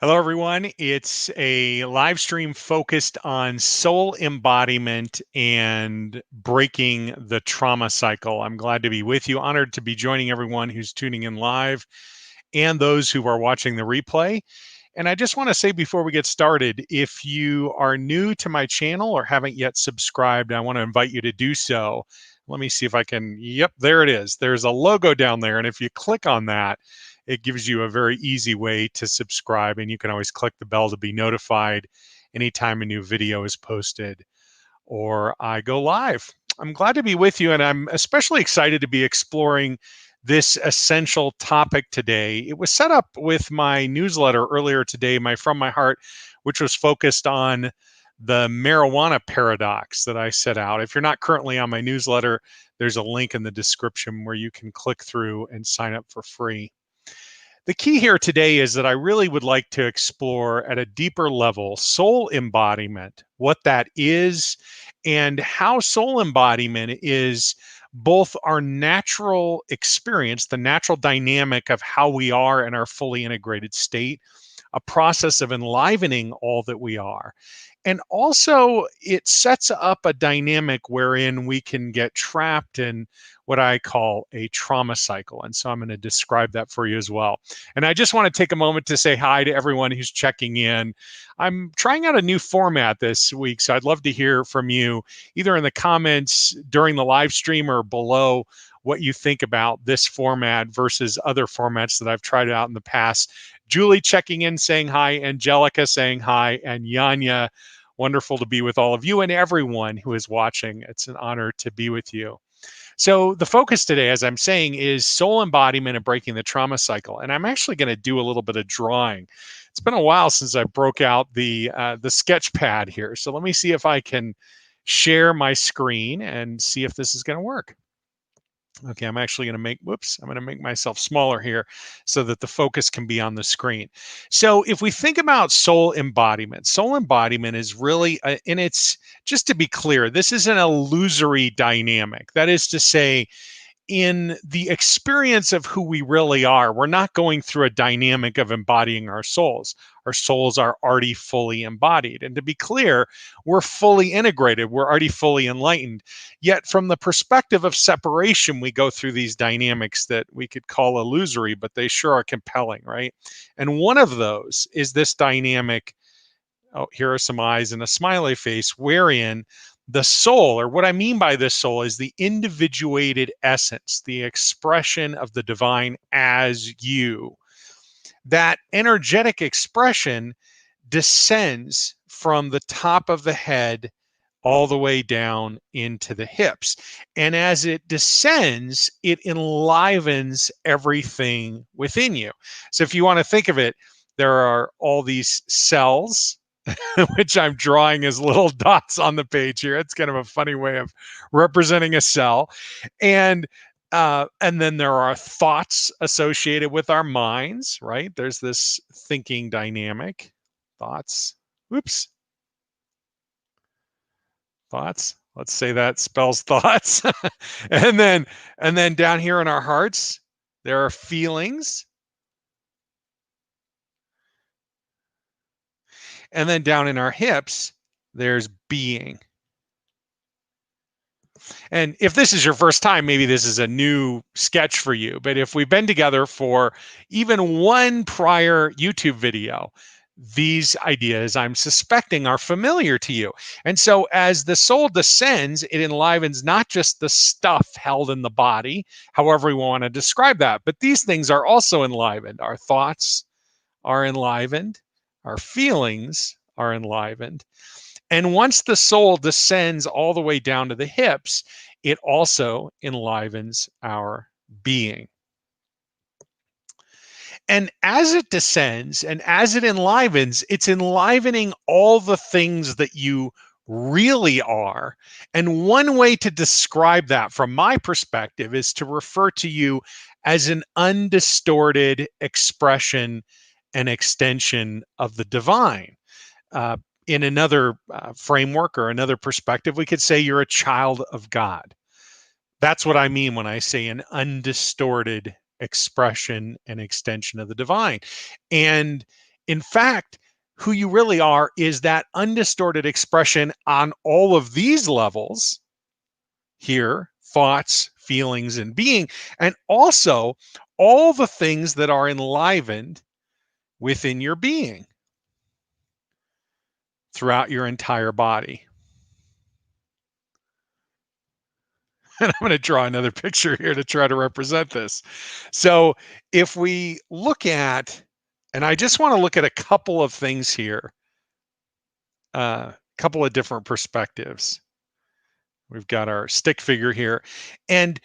Hello, everyone. It's a live stream focused on soul embodiment and breaking the trauma cycle. I'm glad to be with you. Honored to be joining everyone who's tuning in live and those who are watching the replay. And I just want to say before we get started, if you are new to my channel or haven't yet subscribed, I want to invite you to do so. Let me see if I can. Yep, there it is. There's a logo down there. And if you click on that, it gives you a very easy way to subscribe. And you can always click the bell to be notified anytime a new video is posted or I go live. I'm glad to be with you. And I'm especially excited to be exploring this essential topic today. It was set up with my newsletter earlier today, my From My Heart, which was focused on the marijuana paradox that I set out. If you're not currently on my newsletter, there's a link in the description where you can click through and sign up for free. The key here today is that I really would like to explore at a deeper level soul embodiment, what that is, and how soul embodiment is both our natural experience, the natural dynamic of how we are in our fully integrated state, a process of enlivening all that we are. And also, it sets up a dynamic wherein we can get trapped in what I call a trauma cycle. And so I'm going to describe that for you as well. And I just want to take a moment to say hi to everyone who's checking in. I'm trying out a new format this week, so I'd love to hear from you either in the comments during the live stream or below what you think about this format versus other formats that I've tried out in the past. Julie checking in, saying hi, Angelica saying hi, and Yanya. Wonderful to be with all of you and everyone who is watching. It's an honor to be with you. So the focus today, as I'm saying, is soul embodiment and breaking the trauma cycle. And I'm actually going to do a little bit of drawing. It's been a while since I broke out the sketch pad here. So let me see if I can share my screen and see if this is going to work. Okay, I'm actually going to make, whoops, I'm going to make myself smaller here so that the focus can be on the screen. So if we think about soul embodiment is really, and it's, just to be clear, this is an illusory dynamic. That is to say, in the experience of who we really are, we're not going through a dynamic of embodying our souls. Our souls are already fully embodied. And to be clear, we're fully integrated. We're already fully enlightened. Yet from the perspective of separation, we go through these dynamics that we could call illusory, but they sure are compelling, right? And one of those is this dynamic. Oh, here are some eyes and a smiley face, wherein the soul, or what I mean by this soul, is the individuated essence, the expression of the divine as you. That energetic expression descends from the top of the head all the way down into the hips. And as it descends, it enlivens everything within you. So if you want to think of it, there are all these cells which I'm drawing as little dots on the page here. It's kind of a funny way of representing a cell. And then there are thoughts associated with our minds, right? There's this thinking dynamic. Thoughts. Oops. Thoughts. Let's say that spells thoughts. and then down here in our hearts, there are feelings. And then down in our hips, there's being. And if this is your first time, maybe this is a new sketch for you. But if we've been together for even one prior YouTube video, these ideas I'm suspecting are familiar to you. And so as the soul descends, it enlivens not just the stuff held in the body, however we want to describe that, but these things are also enlivened. Our thoughts are enlivened, our feelings are enlivened. And once the soul descends all the way down to the hips, it also enlivens our being. And as it descends and as it enlivens, it's enlivening all the things that you really are. And one way to describe that from my perspective is to refer to you as an undistorted expression and extension of the divine. In another framework or another perspective, we could say you're a child of God. That's what I mean when I say an undistorted expression and extension of the divine. And In fact, who you really are is that undistorted expression on all of these levels here: thoughts, feelings, and being, and also all the things that are enlivened within your being throughout your entire body. And I'm going to draw another picture here to try to represent this. So if we look at, and I just want to look at a couple of things here, a couple of different perspectives. We've got our stick figure here, and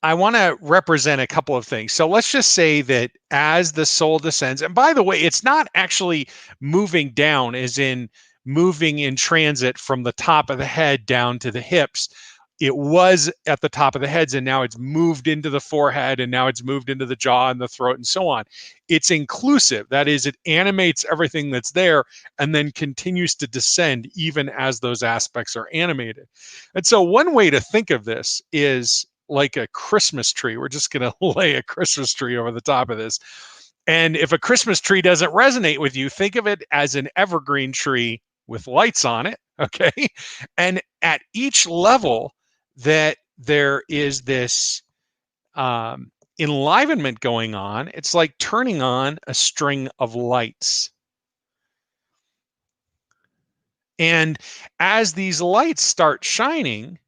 I want to represent a couple of things. So let's just say that as the soul descends, and by the way, it's not actually moving down as in moving in transit from the top of the head down to the hips. It was at the top of the heads, and now it's moved into the forehead, and now it's moved into the jaw and the throat and so on. It's inclusive. That is, it animates everything that's there and then continues to descend even as those aspects are animated. And so one way to think of this is like a Christmas tree. We're just going to lay a Christmas tree over the top of this. And if a Christmas tree doesn't resonate with you, think of it as an evergreen tree with lights on it. Okay. And at each level that there is this enlivenment going on, it's like turning on a string of lights. And as these lights start shining,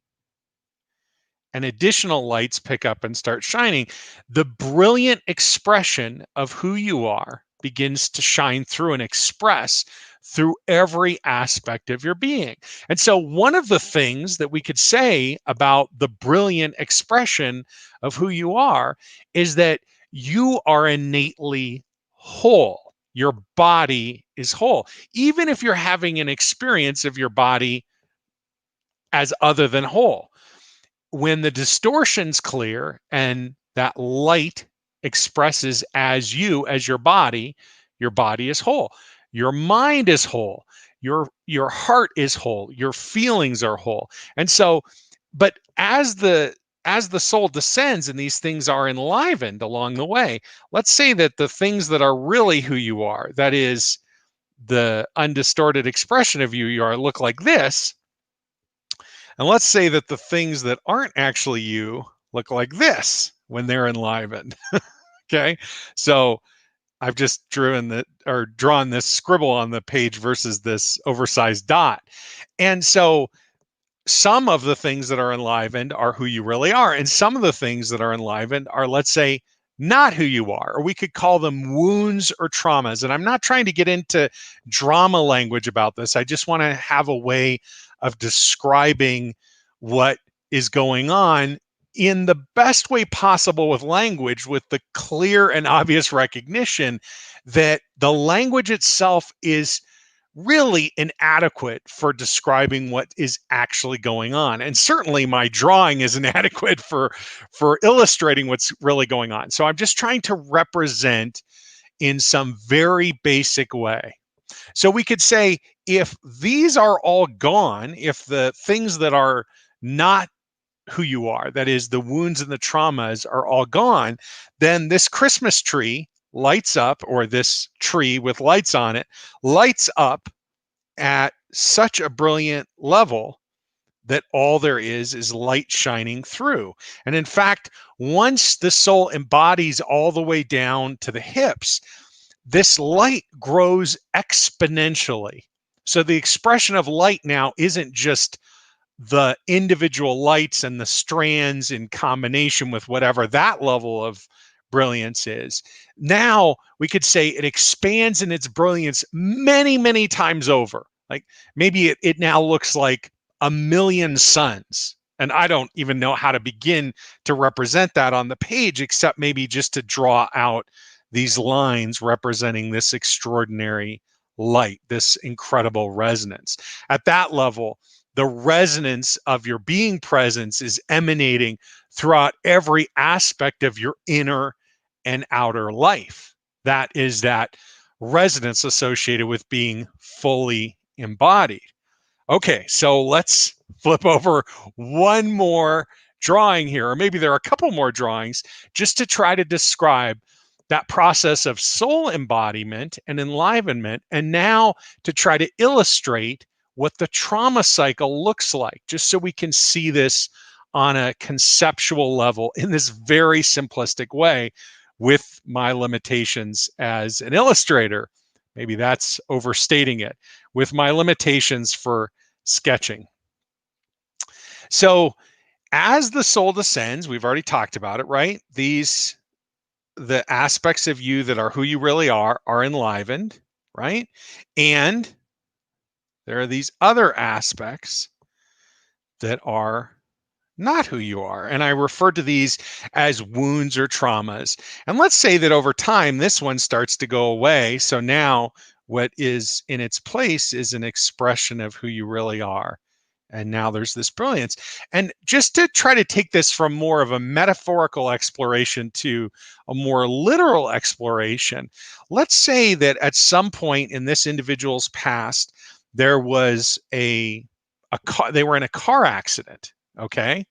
and additional lights pick up and start shining, the brilliant expression of who you are begins to shine through and express through every aspect of your being. And so one of the things that we could say about the brilliant expression of who you are is that you are innately whole. Your body is whole. Even if you're having an experience of your body as other than whole, when the distortion's clear and that light expresses as you, as your body is whole. Your mind is whole. Your heart is whole. Your feelings are whole. And so, but as the soul descends and these things are enlivened along the way, let's say that the things that are really who you are, that is the undistorted expression of you are, look like this. And let's say that the things that aren't actually you look like this when they're enlivened. Okay. So I've just drawn this scribble on the page versus this oversized dot. And so some of the things that are enlivened are who you really are. And some of the things that are enlivened are, let's say, not who you are, or we could call them wounds or traumas. And I'm not trying to get into drama language about this. I just want to have a way of describing what is going on in the best way possible with language, with the clear and obvious recognition that the language itself is really inadequate for describing what is actually going on. And certainly my drawing is inadequate for illustrating what's really going on. So I'm just trying to represent in some very basic way. So we could say, if these are all gone, if the things that are not who you are, that is the wounds and the traumas, are all gone, then this Christmas tree lights up, or this tree with lights on it lights up at such a brilliant level that all there is light shining through. And in fact, once the soul embodies all the way down to the hips, this light grows exponentially. So the expression of light now isn't just the individual lights and the strands in combination with whatever that level of brilliance is. Now we could say it expands in its brilliance many, many times over. Like maybe it now looks like a million suns. And I don't even know how to begin to represent that on the page, except maybe just to draw out these lines representing this extraordinary light, this incredible resonance. At that level, the resonance of your being presence is emanating throughout every aspect of your inner and outer life. That is that resonance associated with being fully embodied. Okay, so let's flip over one more drawing here, or maybe there are a couple more drawings, just to try to describe that process of soul embodiment and enlivenment, and now to try to illustrate what the trauma cycle looks like, just so we can see this on a conceptual level in this very simplistic way with my limitations as an illustrator. Maybe that's overstating it, with my limitations for sketching. So as the soul descends, we've already talked about it, right? The aspects of you that are who you really are enlivened, right? And there are these other aspects that are not who you are. And I refer to these as wounds or traumas. And let's say that over time, this one starts to go away. So now what is in its place is an expression of who you really are. And now there's this brilliance. And just to try to take this from more of a metaphorical exploration to a more literal exploration, let's say that at some point in this individual's past, there was a car, they were in a car accident. Okay.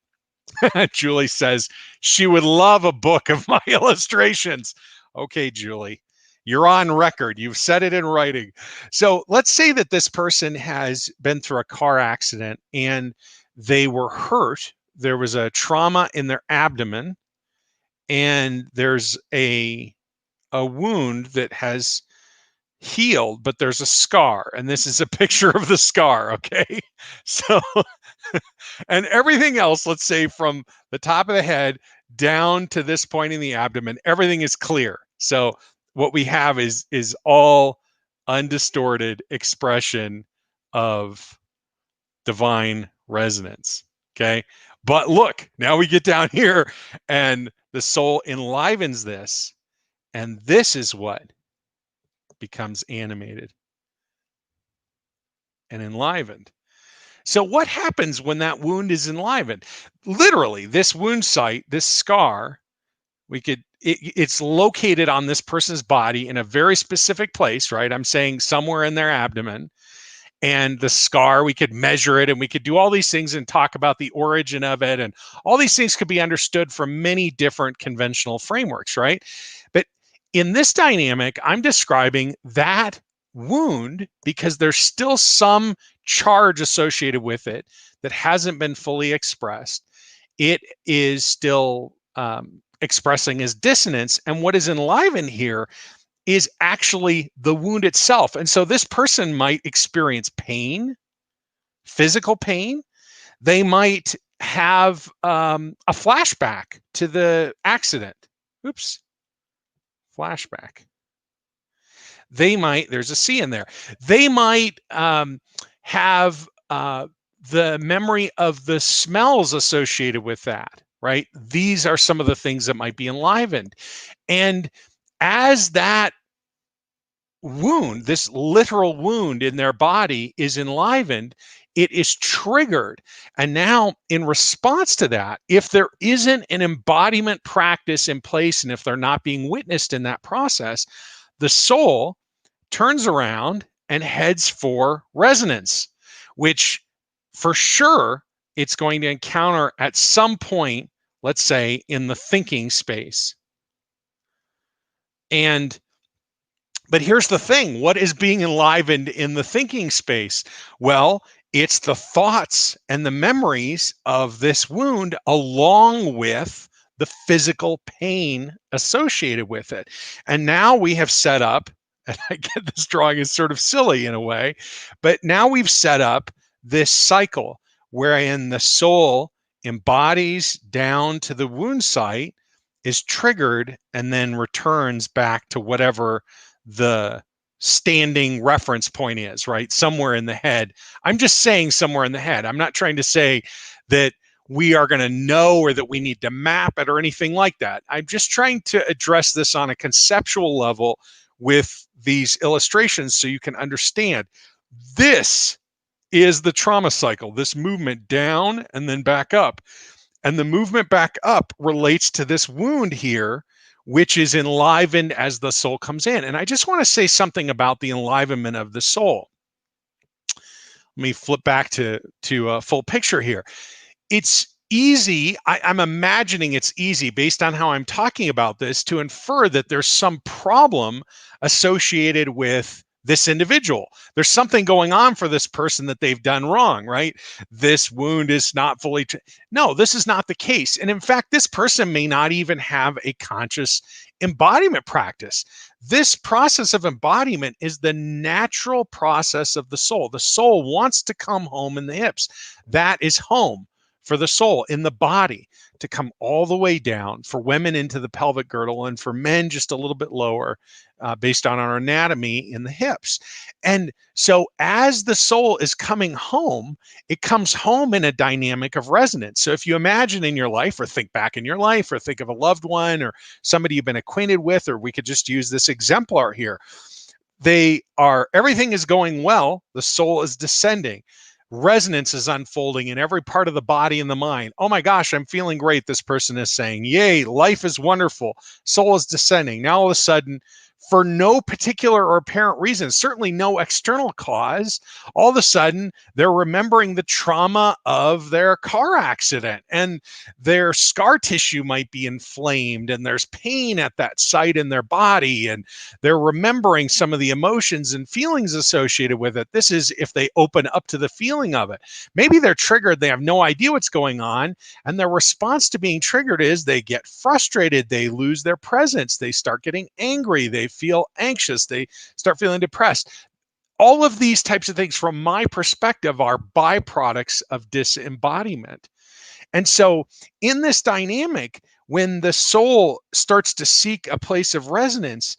Julie says she would love a book of my illustrations. Okay, Julie, you're on record. You've said it in writing. So let's say that this person has been through a car accident and they were hurt. There was a trauma in their abdomen, and there's a wound that has healed, but there's a scar. And this is a picture of the scar. Okay. So and everything else, let's say from the top of the head down to this point in the abdomen, everything is clear. So what we have is all undistorted expression of divine resonance. Okay. But look, now we get down here and the soul enlivens this, and this is what becomes animated and enlivened. So what happens when that wound is enlivened? Literally, this wound site, this scar, it's located on this person's body in a very specific place, right? I'm saying somewhere in their abdomen. And the scar, we could measure it and we could do all these things and talk about the origin of it. And all these things could be understood from many different conventional frameworks, right? But in this dynamic, I'm describing that wound because there's still some charge associated with it that hasn't been fully expressed. It is still expressing as dissonance. And what is enlivened here is actually the wound itself. And so this person might experience pain, physical pain. They might have a flashback to the accident. Oops, flashback. They might, there's a C in there. They might have the memory of the smells associated with that, right? These are some of the things that might be enlivened. And as that wound, this literal wound in their body is enlivened, it is triggered. And now, in response to that, if there isn't an embodiment practice in place and if they're not being witnessed in that process, the soul turns around and heads for resonance, which for sure it's going to encounter at some point, let's say in the thinking space. But here's the thing, what is being enlivened in the thinking space? Well, it's the thoughts and the memories of this wound along with the physical pain associated with it. And now we have set up, and I get this drawing is sort of silly in a way, but now we've set up this cycle wherein the soul embodies down to the wound site, is triggered, and then returns back to whatever the standing reference point is, right? Somewhere in the head. I'm just saying somewhere in the head. I'm not trying to say that we are going to know or that we need to map it or anything like that. I'm just trying to address this on a conceptual level with these illustrations so you can understand. This is the trauma cycle, this movement down and then back up. And the movement back up relates to this wound here, which is enlivened as the soul comes in. And I just want to say something about the enlivenment of the soul. Let me flip back to a full picture here. It's easy, I'm imagining it's easy based on how I'm talking about this to infer that there's some problem associated with this individual. There's something going on for this person that they've done wrong, right? This wound is not fully. No, this is not the case. And in fact, this person may not even have a conscious embodiment practice. This process of embodiment is the natural process of the soul. The soul wants to come home in the hips. That is home for the soul in the body, to come all the way down, for women into the pelvic girdle, and for men just a little bit lower, based on our anatomy in the hips. And so as the soul is coming home, it comes home in a dynamic of resonance. So if you imagine in your life, or think back in your life, or think of a loved one or somebody you've been acquainted with, or we could just use this exemplar here. Everything is going well, the soul is descending, resonance is unfolding in every part of the body and the mind. Oh my gosh, I'm feeling great, this person is saying. Yay, life is wonderful. Soul is descending. Now all of a sudden, for no particular or apparent reason, certainly no external cause, all of a sudden they're remembering the trauma of their car accident, and their scar tissue might be inflamed, and there's pain at that site in their body, and they're remembering some of the emotions and feelings associated with it. This is if they open up to the feeling of it. Maybe they're triggered, they have no idea what's going on, and their response to being triggered is they get frustrated, they lose their presence, they start getting angry, they feel anxious, they start feeling depressed. All of these types of things, from my perspective, are byproducts of disembodiment. And so in this dynamic, when the soul starts to seek a place of resonance,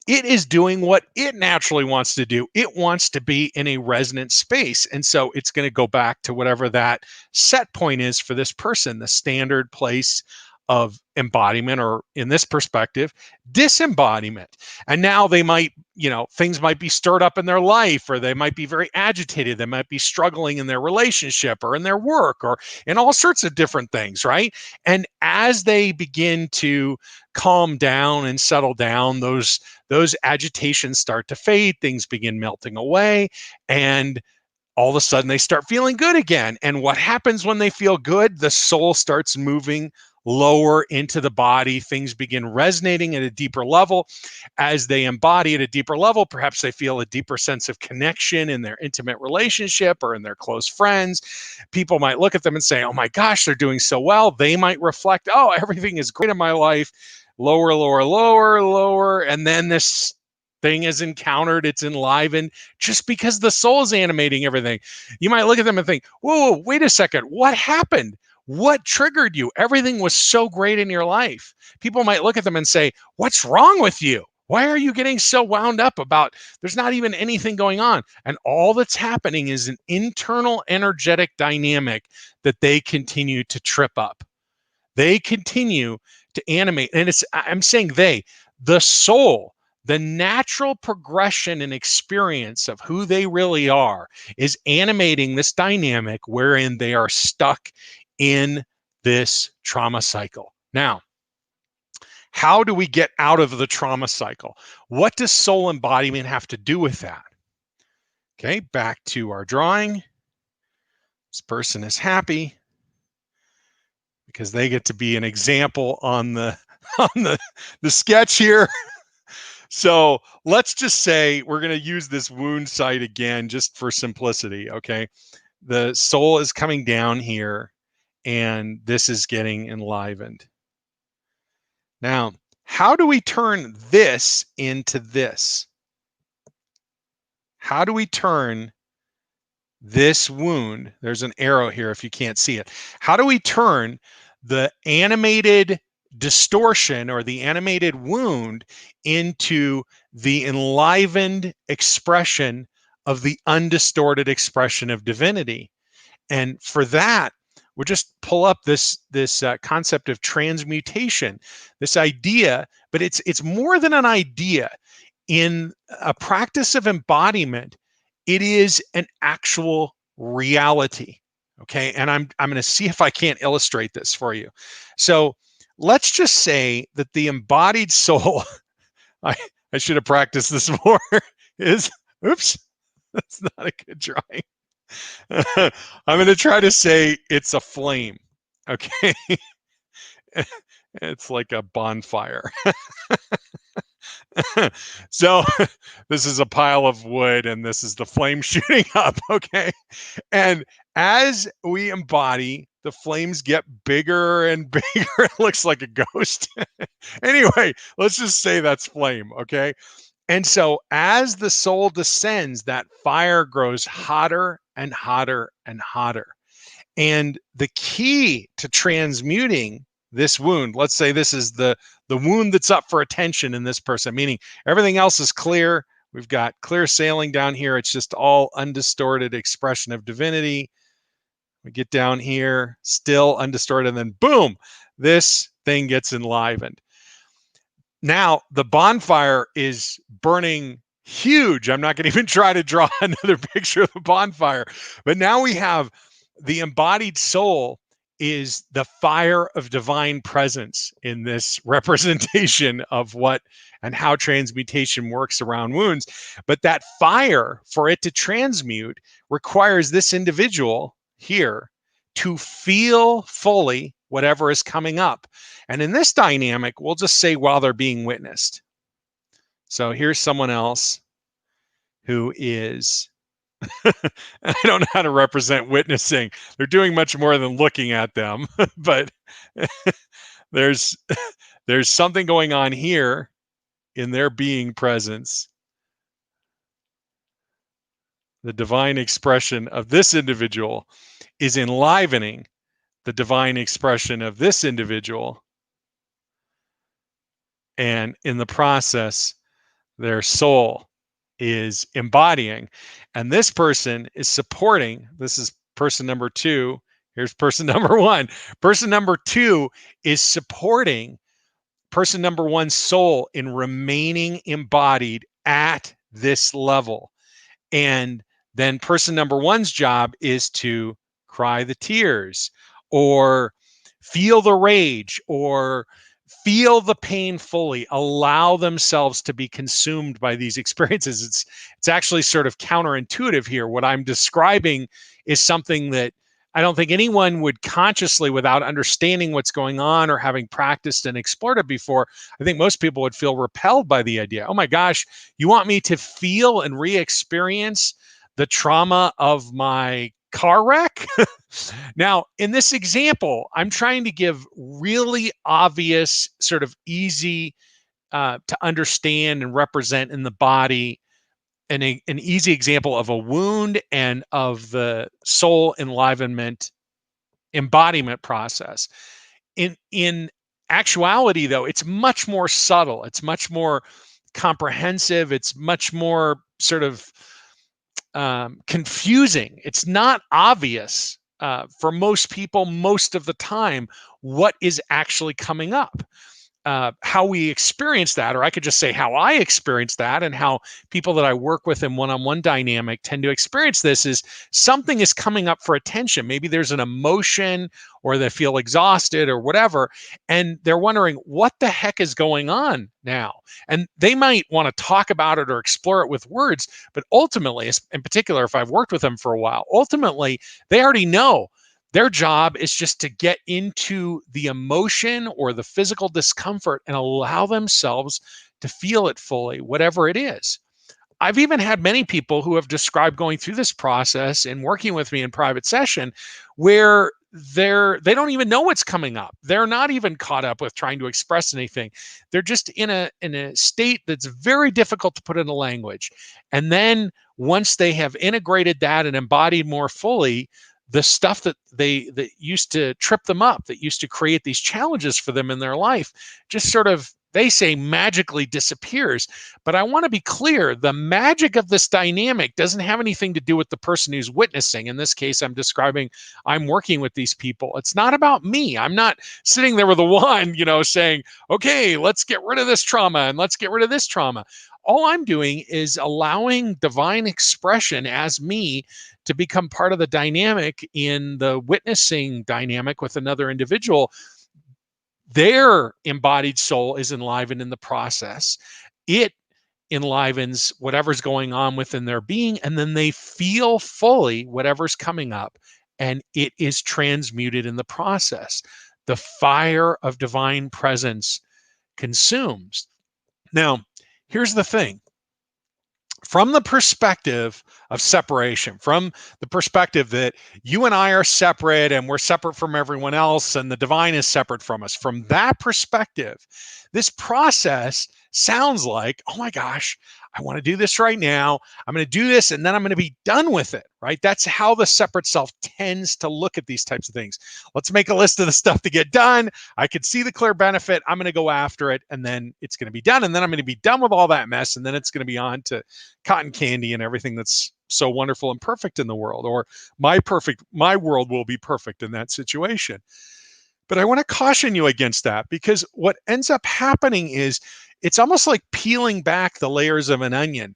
it is doing what it naturally wants to do. It wants to be in a resonant space. And so it's going to go back to whatever that set point is for this person, the standard place of embodiment, or in this perspective, disembodiment. And now they might, things might be stirred up in their life, or they might be very agitated. They might be struggling in their relationship or in their work or in all sorts of different things, right? And as they begin to calm down and settle down, those agitations start to fade, things begin melting away, and all of a sudden they start feeling good again. And what happens when they feel good? The soul starts moving lower into the body. Things begin resonating at a deeper level. As they embody at a deeper level, perhaps they feel a deeper sense of connection in their intimate relationship or in their close friends. People might look at them and say, oh my gosh, they're doing so well. They might reflect, oh, everything is great in my life. Lower, lower, lower, lower. And then this thing is encountered, it's enlivened, just because the soul is animating everything. You might look at them and think, whoa, wait a second, what happened? What triggered you? Everything was so great in your life. People might look at them and say, what's wrong with you? Why are you getting so wound up about there's not even anything going on? And all that's happening is an internal energetic dynamic that they continue to trip up. They continue to animate. And I'm saying the soul, the natural progression and experience of who they really are, is animating this dynamic wherein they are stuck in this trauma cycle. Now, how do we get out of the trauma cycle? What does soul embodiment have to do with that? Okay, back to our drawing. This person is happy because they get to be an example on the the sketch here. So let's just say we're going to use this wound site again just for simplicity, okay? The soul is coming down here, and this is getting enlivened. Now, how do we turn this into this? How do we turn this wound? There's an arrow here if you can't see it. How do we turn the animated distortion or the animated wound into the enlivened expression of the undistorted expression of divinity? And for that, we'll just pull up this concept of transmutation, this idea, but it's more than an idea. In a practice of embodiment, it is an actual reality. Okay, and I'm going to see if I can't illustrate this for you. So let's just say that the embodied soul, I should have practiced this more, is, oops, that's not a good drawing. I'm going to try to say it's a flame. Okay. It's like a bonfire. So this is a pile of wood and this is the flame shooting up. Okay. And as we embody, the flames get bigger and bigger. It looks like a ghost. Anyway, let's just say that's flame. Okay. And so as the soul descends, that fire grows hotter and hotter and hotter. And the key to transmuting this wound, let's say this is the wound that's up for attention in this person, meaning everything else is clear. We've got clear sailing down here. It's just all undistorted expression of divinity. We get down here, still undistorted, and then boom, this thing gets enlivened. Now the bonfire is burning huge. I'm not going to even try to draw another picture of the bonfire, but now we have the embodied soul is the fire of divine presence in this representation of what and how transmutation works around wounds. But that fire, for it to transmute, requires this individual here to feel fully whatever is coming up. And in this dynamic, we'll just say while they're being witnessed. So here's someone else who is, I don't know how to represent witnessing. They're doing much more than looking at them, but there's something going on here in their being presence. The divine expression of this individual is enlivening the divine expression of this individual. And in the process, their soul is embodying. And this person is supporting. This is person number 2. Here's person number 1. Person number 2 is supporting person number 1's soul in remaining embodied at this level. And then person number 1's job is to cry the tears or feel the rage or feel the pain fully, allow themselves to be consumed by these experiences. It's actually sort of counterintuitive here. What I'm describing is something that I don't think anyone would consciously, without understanding what's going on or having practiced and explored it before, I think most people would feel repelled by the idea. Oh my gosh, you want me to feel and re-experience the trauma of my car wreck? Now, in this example, I'm trying to give really obvious, sort of easy to understand and represent in the body an easy example of a wound and of the soul enlivenment embodiment process. In actuality, though, it's much more subtle. It's much more comprehensive. It's much more sort of confusing. It's not obvious for most people most of the time what is actually coming up. How we experience that, or I could just say how I experience that, and how people that I work with in one-on-one dynamic tend to experience this is something is coming up for attention. Maybe there's an emotion or they feel exhausted or whatever, and they're wondering what the heck is going on now. And they might want to talk about it or explore it with words, but ultimately, in particular, if I've worked with them for a while, ultimately, they already know. Their job is just to get into the emotion or the physical discomfort and allow themselves to feel it fully, whatever it is. I've even had many people who have described going through this process and working with me in private session where they don't even know what's coming up. They're not even caught up with trying to express anything. They're just in a state that's very difficult to put into language. And then once they have integrated that and embodied more fully, the stuff that used to trip them up, that used to create these challenges for them in their life, just sort of, they say, magically disappears. But I want to be clear, the magic of this dynamic doesn't have anything to do with the person who's witnessing. In this case, I'm working with these people. It's not about me. I'm not sitting there with a wand, saying, okay, let's get rid of this trauma and let's get rid of this trauma. All I'm doing is allowing divine expression as me to become part of the dynamic in the witnessing dynamic with another individual. Their embodied soul is enlivened in the process. It enlivens whatever's going on within their being, and then they feel fully whatever's coming up. and it is transmuted in the process. The fire of divine presence consumes. Now, here's the thing. From the perspective of separation, from the perspective that you and I are separate and we're separate from everyone else and the divine is separate from us, from that perspective, this process sounds like, oh my gosh, I want to do this right now. I'm going to do this and then I'm going to be done with it, right? That's how the separate self tends to look at these types of things. Let's make a list of the stuff to get done. I could see the clear benefit. I'm going to go after it and then it's going to be done. And then I'm going to be done with all that mess. And then it's going to be on to cotton candy and everything that's so wonderful and perfect in the world, or my world will be perfect in that situation. But I want to caution you against that, because what ends up happening is it's almost like peeling back the layers of an onion.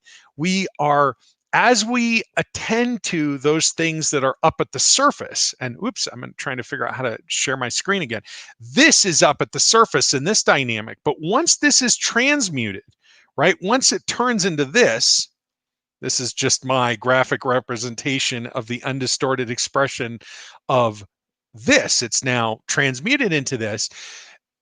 As we attend to those things that are up at the surface, and oops, I'm trying to figure out how to share my screen again. This is up at the surface in this dynamic, but once this is transmuted, right? Once it turns into this is just my graphic representation of the undistorted expression of this. It's now transmuted into this.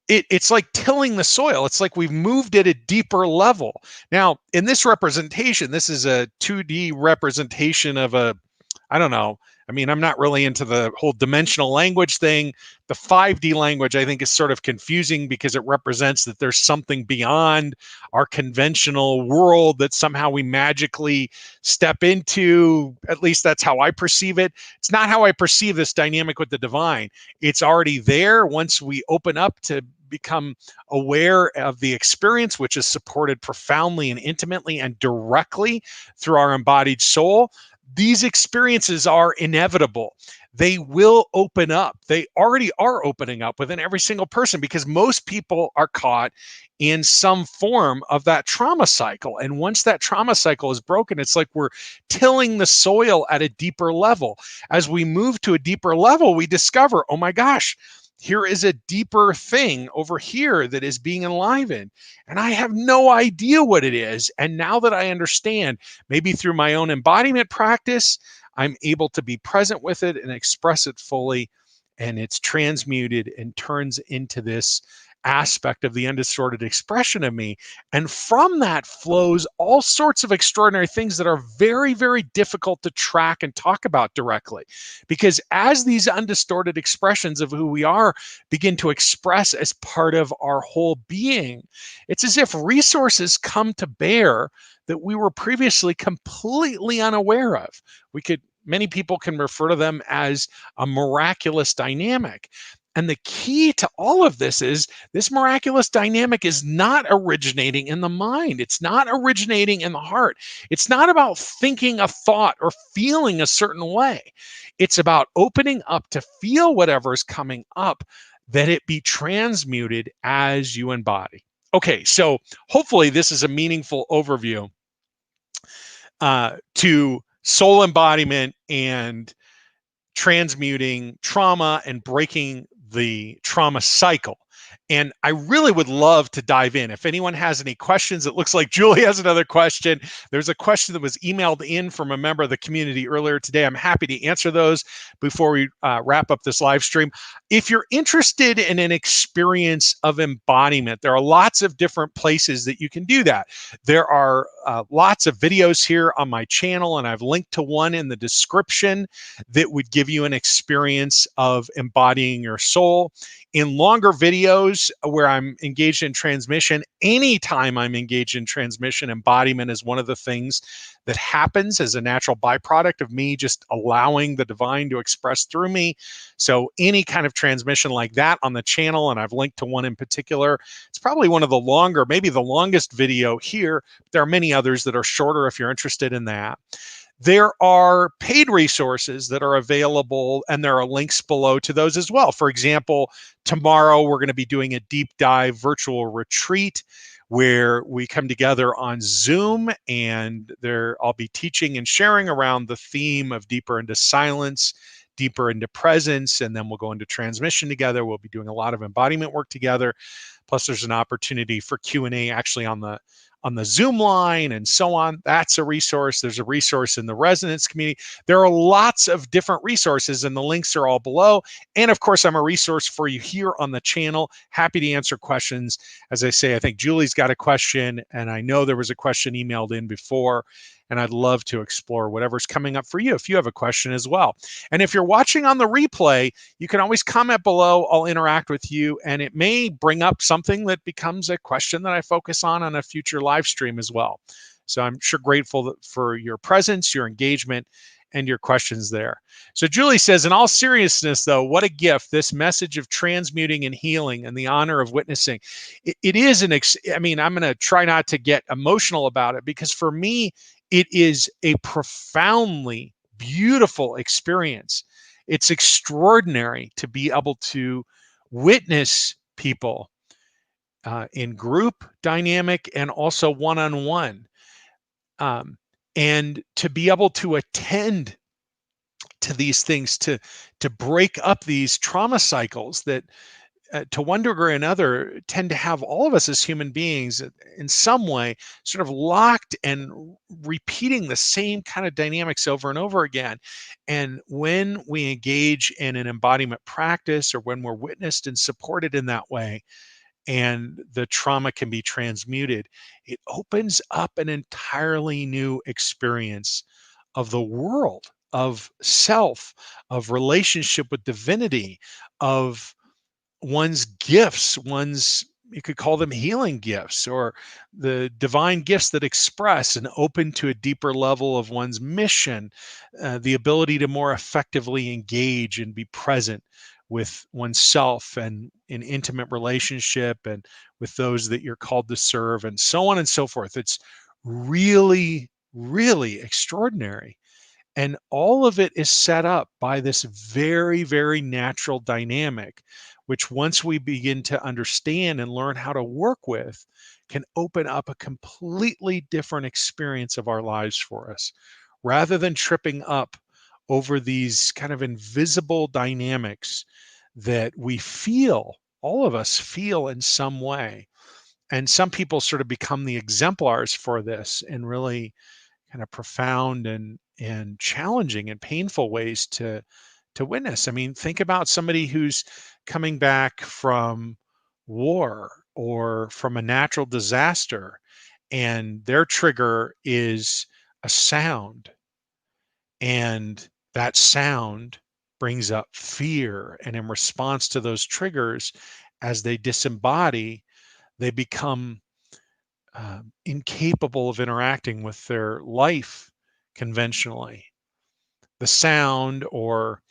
It's like tilling the soil. It's like we've moved at a deeper level. Now, in this representation, this is a 2D representation of I don't know. I mean, I'm not really into the whole dimensional language thing. The 5D language, I think, is sort of confusing because it represents that there's something beyond our conventional world that somehow we magically step into. At least that's how I perceive it. It's not how I perceive this dynamic with the divine. It's already there once we open up to become aware of the experience, which is supported profoundly and intimately and directly through our embodied soul. These experiences are inevitable. They will open up. They already are opening up within every single person, because most people are caught in some form of that trauma cycle. And once that trauma cycle is broken, it's like we're tilling the soil at a deeper level. As we move to a deeper level, we discover, oh my gosh, here is a deeper thing over here that is being enlivened. And I have no idea what it is. And now that I understand, maybe through my own embodiment practice, I'm able to be present with it and express it fully. And it's transmuted and turns into this aspect of the undistorted expression of me. And from that flows all sorts of extraordinary things that are very, very difficult to track and talk about directly. Because as these undistorted expressions of who we are begin to express as part of our whole being, it's as if resources come to bear that we were previously completely unaware of. Many people can refer to them as a miraculous dynamic. And the key to all of this is this miraculous dynamic is not originating in the mind. It's not originating in the heart. It's not about thinking a thought or feeling a certain way. It's about opening up to feel whatever's coming up, that it be transmuted as you embody. Okay, so hopefully this is a meaningful overview to soul embodiment and transmuting trauma and breaking the trauma cycle. And I really would love to dive in. If anyone has any questions, it looks like Julie has another question. There's a question that was emailed in from a member of the community earlier today. I'm happy to answer those before we wrap up this live stream. If you're interested in an experience of embodiment, there are lots of different places that you can do that. There are lots of videos here on my channel, and I've linked to one in the description that would give you an experience of embodying your soul. In longer videos where I'm engaged in transmission, anytime I'm engaged in transmission, embodiment is one of the things that happens as a natural byproduct of me just allowing the divine to express through me. So any kind of transmission like that on the channel, and I've linked to one in particular, it's probably one of the longer, maybe the longest video here. There are many others that are shorter if you're interested in that. There are paid resources that are available, and there are links below to those as well. For example, tomorrow we're going to be doing a deep dive virtual retreat where we come together on Zoom, and I'll be teaching and sharing around the theme of deeper into silence, deeper into presence, and then we'll go into transmission together. We'll be doing a lot of embodiment work together. Plus, there's an opportunity for Q&A actually on on the Zoom line and so on. That's a resource. There's a resource in the resonance community. There are lots of different resources, and the links are all below. And of course, I'm a resource for you here on the channel. Happy to answer questions. As I say, I think Julie's got a question, and I know there was a question emailed in before, and I'd love to explore whatever's coming up for you if you have a question as well. And if you're watching on the replay, you can always comment below. I'll interact with you, and it may bring up something that becomes a question that I focus on a future live stream as well. So I'm sure grateful for your presence, your engagement, and your questions there. So Julie says, in all seriousness, though, what a gift, this message of transmuting and healing and the honor of witnessing. It is I mean, I'm going to try not to get emotional about it, because for me, it is a profoundly beautiful experience. It's extraordinary to be able to witness people in group dynamic and also one-on-one. And to be able to attend to these things, to break up these trauma cycles that to one degree or another tend to have all of us as human beings in some way sort of locked and repeating the same kind of dynamics over and over again. And when we engage in an embodiment practice, or when we're witnessed and supported in that way, and the trauma can be transmuted, it opens up an entirely new experience of the world, of self, of relationship with divinity, of one's gifts, you could call them healing gifts, or the divine gifts that express and open to a deeper level of one's mission, the ability to more effectively engage and be present with oneself and in intimate relationship and with those that you're called to serve, and so on and so forth. It's really, really extraordinary. And all of it is set up by this very, very natural dynamic, which once we begin to understand and learn how to work with, can open up a completely different experience of our lives for us, rather than tripping up over these kind of invisible dynamics that we feel, all of us feel in some way. And some people sort of become the exemplars for this in really kind of profound and challenging and painful ways to witness. I mean, think about somebody who's coming back from war or from a natural disaster, and their trigger is a sound, and that sound brings up fear. And in response to those triggers, as they disembody, they become incapable of interacting with their life conventionally. The sound or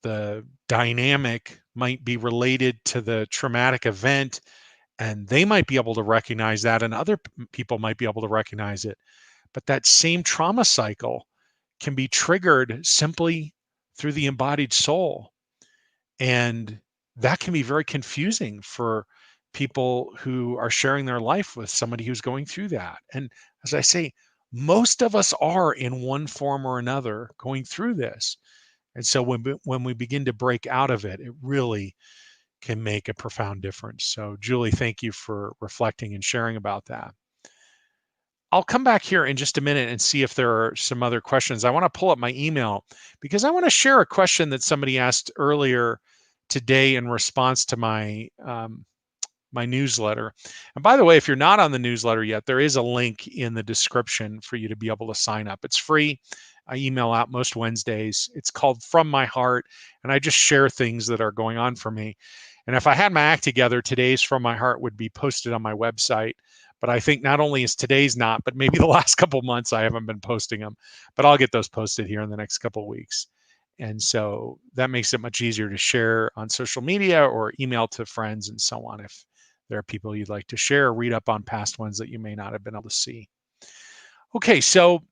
the dynamic might be related to the traumatic event, and they might be able to recognize that, and other people might be able to recognize it. But that same trauma cycle can be triggered simply through the embodied soul. And that can be very confusing for people who are sharing their life with somebody who's going through that. And as I say, most of us are in one form or another going through this. And so when we begin to break out of it, it really can make a profound difference. So Julie, thank you for reflecting and sharing about that. I'll come back here in just a minute and see if there are some other questions. I want to pull up my email because I want to share a question that somebody asked earlier today in response to my my newsletter. And by the way, if you're not on the newsletter yet, there is a link in the description for you to be able to sign up. It's free. I email out most Wednesdays. It's called From My Heart, and I just share things that are going on for me. And if I had my act together, today's From My Heart would be posted on my website. But I think not only is today's not, but maybe the last couple of months I haven't been posting them. But I'll get those posted here in the next couple of weeks. And so that makes it much easier to share on social media or email to friends and so on if there are people you'd like to share or read up on past ones that you may not have been able to see. Okay, so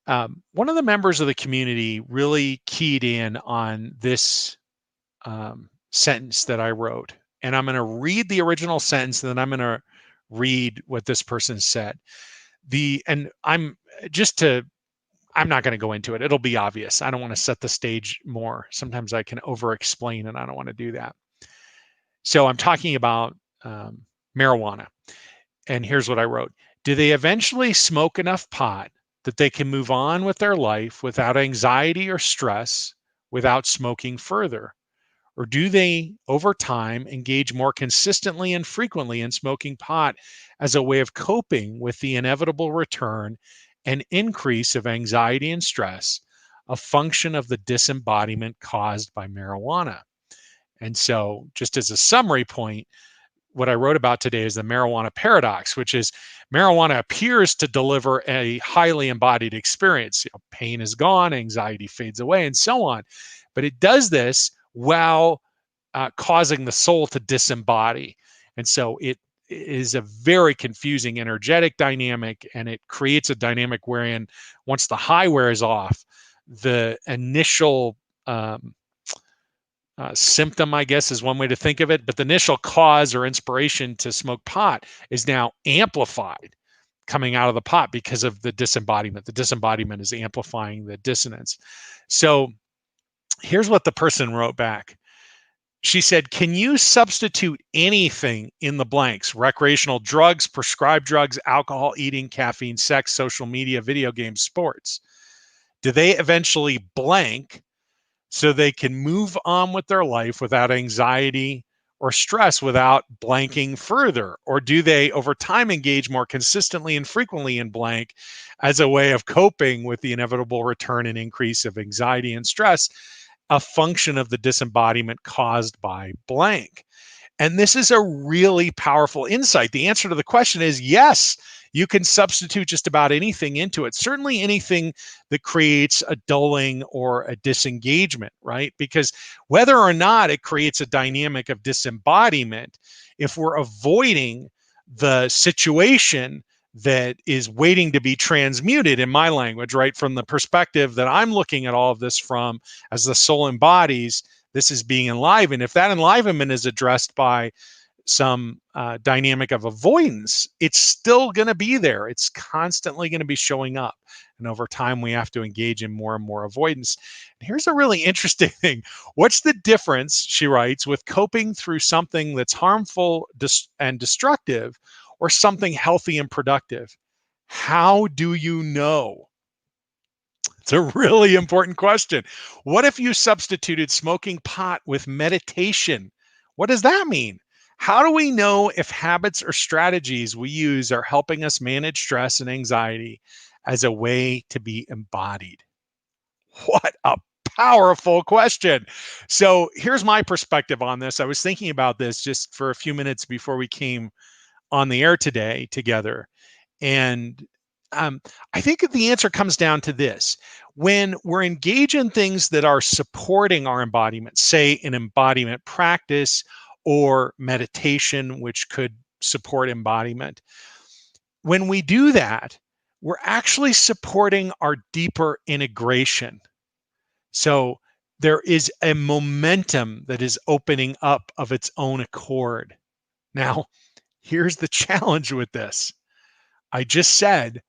one of the members of the community really keyed in on this sentence that I wrote. And I'm going to read the original sentence, and then I'm going to read what this person said. I'm not going to go into it. It'll be obvious. I don't want to set the stage more. Sometimes I can over explain, and I don't want to do that. So I'm talking about marijuana. And here's what I wrote. Do they eventually smoke enough pot that they can move on with their life without anxiety or stress, without smoking further? Or do they, over time, engage more consistently and frequently in smoking pot as a way of coping with the inevitable return and increase of anxiety and stress, a function of the disembodiment caused by marijuana? And so, just as a summary point, what I wrote about today is the marijuana paradox, which is marijuana appears to deliver a highly embodied experience. Pain is gone, anxiety fades away, and so on. But it does this while causing the soul to disembody. And so it is a very confusing energetic dynamic, and it creates a dynamic wherein once the high wears off, the initial symptom, I guess, is one way to think of it, but the initial cause or inspiration to smoke pot is now amplified coming out of the pot because of the disembodiment. The disembodiment is amplifying the dissonance. So here's what the person wrote back. She said, can you substitute anything in the blanks? Recreational drugs, prescribed drugs, alcohol, eating, caffeine, sex, social media, video games, sports. Do they eventually blank so they can move on with their life without anxiety or stress, without blanking further? Or do they, over time, engage more consistently and frequently in blank as a way of coping with the inevitable return and increase of anxiety and stress, a function of the disembodiment caused by blank? And this is a really powerful insight. The answer to the question is yes, you can substitute just about anything into it. Certainly anything that creates a dulling or a disengagement, right? Because whether or not it creates a dynamic of disembodiment, if we're avoiding the situation that is waiting to be transmuted, in my language, right, from the perspective that I'm looking at all of this from, as the soul embodies, this is being enlivened. If that enlivenment is addressed by some dynamic of avoidance, it's still going to be there. It's constantly going to be showing up. And over time, we have to engage in more and more avoidance. And here's a really interesting thing. What's the difference, she writes, with coping through something that's harmful and destructive or something healthy and productive? How do you know? It's a really important question. What if you substituted smoking pot with meditation? What does that mean? How do we know if habits or strategies we use are helping us manage stress and anxiety as a way to be embodied? What a powerful question. So here's my perspective on this. I was thinking about this just for a few minutes before we came on the air today together. And I think the answer comes down to this. When we're engaged in things that are supporting our embodiment, say an embodiment practice or meditation, which could support embodiment, when we do that, we're actually supporting our deeper integration. So there is a momentum that is opening up of its own accord. Now, here's the challenge with this. I just said,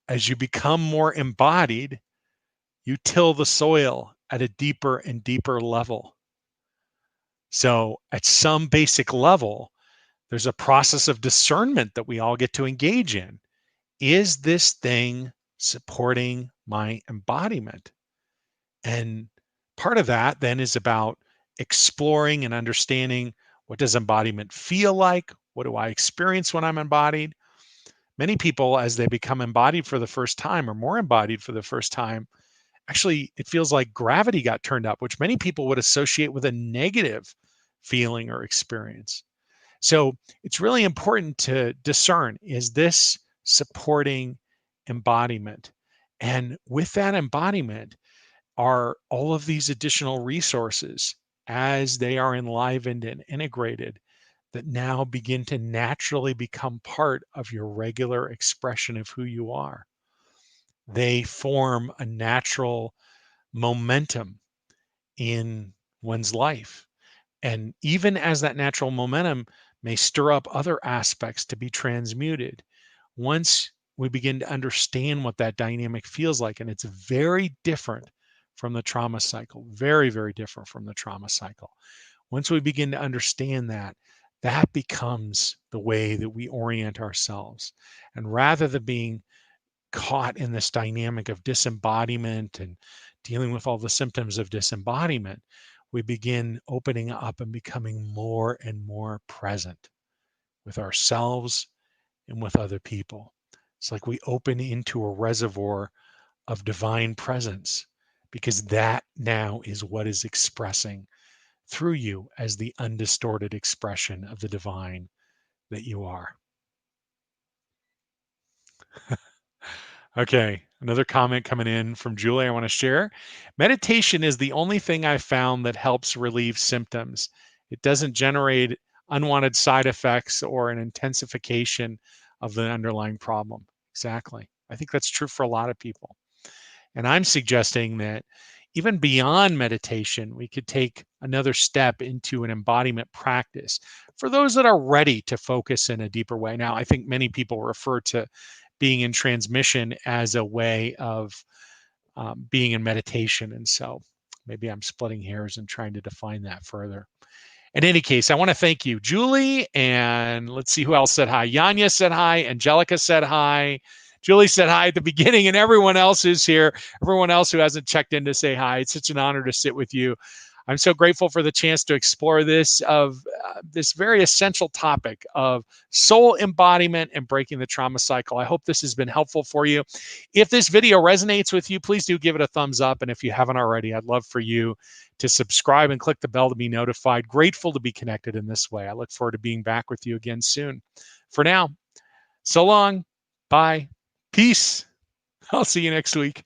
as you become more embodied, you till the soil at a deeper and deeper level. So at some basic level, there's a process of discernment that we all get to engage in. Is this thing supporting my embodiment? And part of that then is about exploring and understanding, what does embodiment feel like? What do I experience when I'm embodied? Many people, as they become embodied for the first time or more embodied for the first time, actually, it feels like gravity got turned up, which many people would associate with a negative feeling or experience. So it's really important to discern, is this supporting embodiment? And with that embodiment are all of these additional resources as they are enlivened and integrated that now begin to naturally become part of your regular expression of who you are. They form a natural momentum in one's life. And even as that natural momentum may stir up other aspects to be transmuted, once we begin to understand what that dynamic feels like, and it's very different from the trauma cycle, very, very different from the trauma cycle. Once we begin to understand that, that becomes the way that we orient ourselves. And rather than being caught in this dynamic of disembodiment and dealing with all the symptoms of disembodiment, we begin opening up and becoming more and more present with ourselves and with other people. It's like we open into a reservoir of divine presence, because that now is what is expressing through you as the undistorted expression of the divine that you are. Okay, another comment coming in from Julie I want to share. Meditation is the only thing I found that helps relieve symptoms. It doesn't generate unwanted side effects or an intensification of the underlying problem. Exactly. I think that's true for a lot of people. And I'm suggesting that even beyond meditation, we could take another step into an embodiment practice for those that are ready to focus in a deeper way. Now, I think many people refer to being in transmission as a way of being in meditation. And so maybe I'm splitting hairs and trying to define that further. In any case, I want to thank you, Julie, and let's see who else said hi. Yanya said hi. Angelica said hi. Julie said hi at the beginning, and everyone else who's here, everyone else who hasn't checked in to say hi. It's such an honor to sit with you. I'm so grateful for the chance to explore this very essential topic of soul embodiment and breaking the trauma cycle. I hope this has been helpful for you. If this video resonates with you, please do give it a thumbs up. And if you haven't already, I'd love for you to subscribe and click the bell to be notified. Grateful to be connected in this way. I look forward to being back with you again soon. For now, so long. Bye. Peace. I'll see you next week.